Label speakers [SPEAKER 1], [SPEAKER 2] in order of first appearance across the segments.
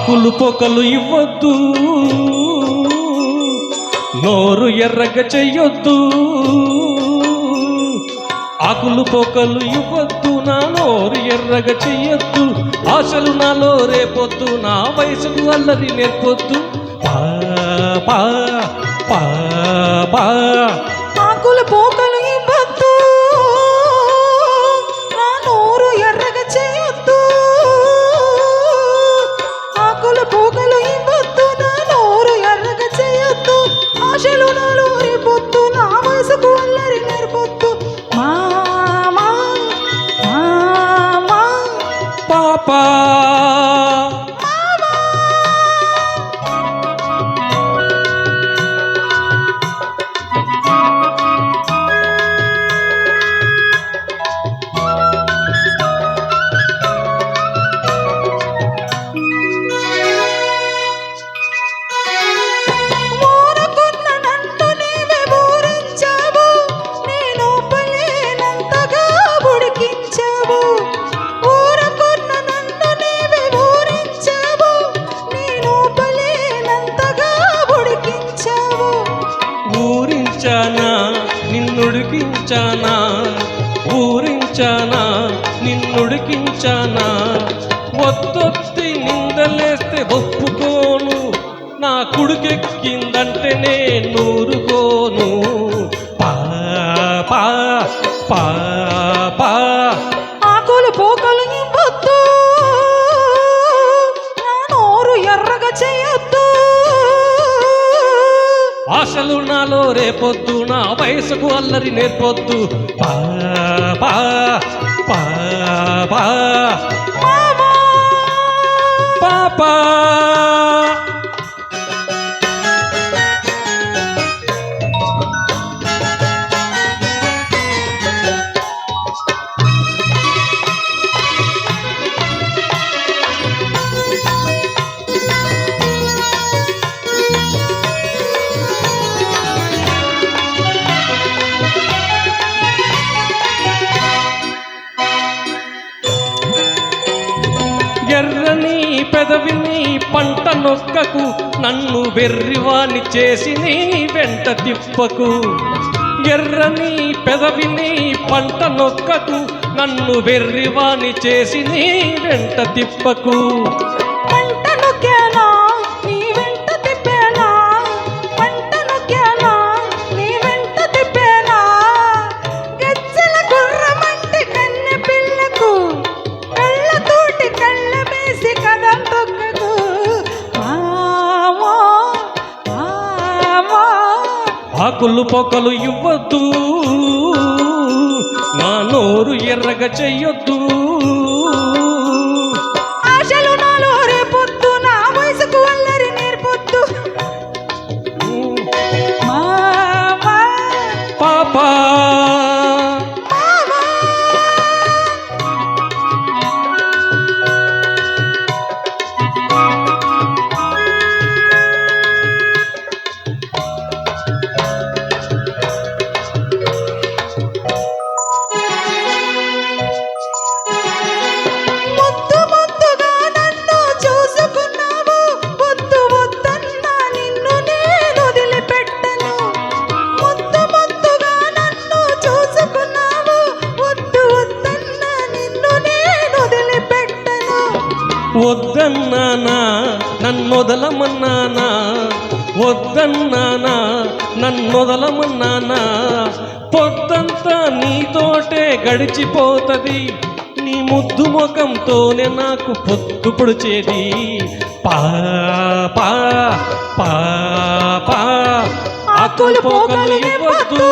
[SPEAKER 1] ఆకులు పొకలు ఇవ్వద్దు, నోరు ఎర్రగ చెయ్యొద్దు. ఆకులు పొకలు ఇవ్వద్దు, నా నోరు ఎర్రగ చెయ్యొద్దు. ఆశలు నాలో రేపొద్దు, నా వయసుకు అల్లరి నేర్పొద్దు. పా పా పా పా.
[SPEAKER 2] ఆకులు పోకలు ఇవ్వద్దు, నా నోరు ఎర్రగ చేయొద్దు. ఆకులు పోకలు ఇవ్వద్దు, నా నోరు ఎర్రగ చేయొద్దు. ఆశలు నాలో రేపొద్దు, నా వయసుకు అల్లరి నేర్పొద్దు. మామా మామా
[SPEAKER 1] పాపా నిన్నుడికించానా, ఊరించానా, నిన్నుడికించానా. వద్దొత్తి నిందలేస్తే ఒప్పుకోను, నా కుడికెక్కిందంటే నేను ఊరుకోను. పా పా పా పా.
[SPEAKER 2] ఆకులు పోకలు ఇవ్వద్దు, నా నోరు ఎర్రగా చేయొద్దు.
[SPEAKER 1] ఆశలు నాలో రేపొద్దు, నా వయసుకు అల్లరి నేర్పొద్దు. పా పా పా పా. పాపా ఎర్రని పెదవిని పంట నొక్కకు, నన్ను వెర్రివాణి చేసి నీ వెంట తిప్పకు. ఎర్రని పెదవిని పంట నొక్కకు, నన్ను వెర్రివాణి చేసి నీ వెంట తిప్పకు.
[SPEAKER 2] పంట నొక్కానా, నీ వెంట తిప్పానా. పంట నొక్కానా, నీ వెంట తిప్పానా. గజ్జల గుర్రమంటే కన్నె పిల్లకు, కళ్ళతోటి కళ్ళ వేసి కథం తొక్కకు. మామా మామా.
[SPEAKER 1] ఆకులు పొకలు ఇవ్వద్దు, నా నోరు ఎర్రగ చెయ్యొద్దు.
[SPEAKER 2] ఆశలు నాలో రేపొద్దు, నా వయసుకు అల్లరి నేర్పొద్దు. మామా
[SPEAKER 1] పాపా
[SPEAKER 2] మామా. ముద్దు ముద్దుగా నన్ను చూసుకున్నావు, వద్దు వద్దన్నా నిన్ను నేను వదిలిపెట్టను. ముద్దు ముద్దుగా నన్ను చూసుకున్నావు, వద్దు వద్దన్నా నిన్ను నేను వదిలిపెట్టను.
[SPEAKER 1] వద్దన్నానా, నన్నొదలమన్నానా. వద్దన్నానా, నన్నొదలమన్నానా. పొద్దంతా నీతోటే గడిచిపోతది, నీ ముద్దు ముఖంతోనే నాకు పొద్దు పొడిచేది. పా పా పా పా. ఆకులు పోకలు ఇవ్వద్దు,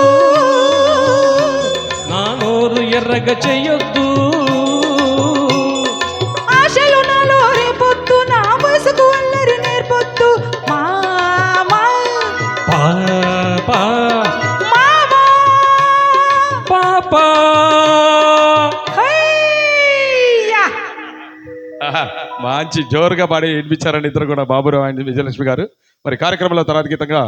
[SPEAKER 1] నా నోరు ఎర్రగ చెయ్యొద్దు.
[SPEAKER 2] ఆశలు నాలో రేపొద్దు, నా వయసుకు అల్లరి నేర్పొద్దు. మామా
[SPEAKER 1] పా పా
[SPEAKER 2] మామా.
[SPEAKER 1] పాపా.
[SPEAKER 2] హయ్యా.
[SPEAKER 3] మంచి జోరుగా పాడి వినిపించారండి ఇద్దరు కూడా, బాబురావు అండ్ విజయలక్ష్మి గారు. మరి కార్యక్రమంలో తర్వాత గీతంగా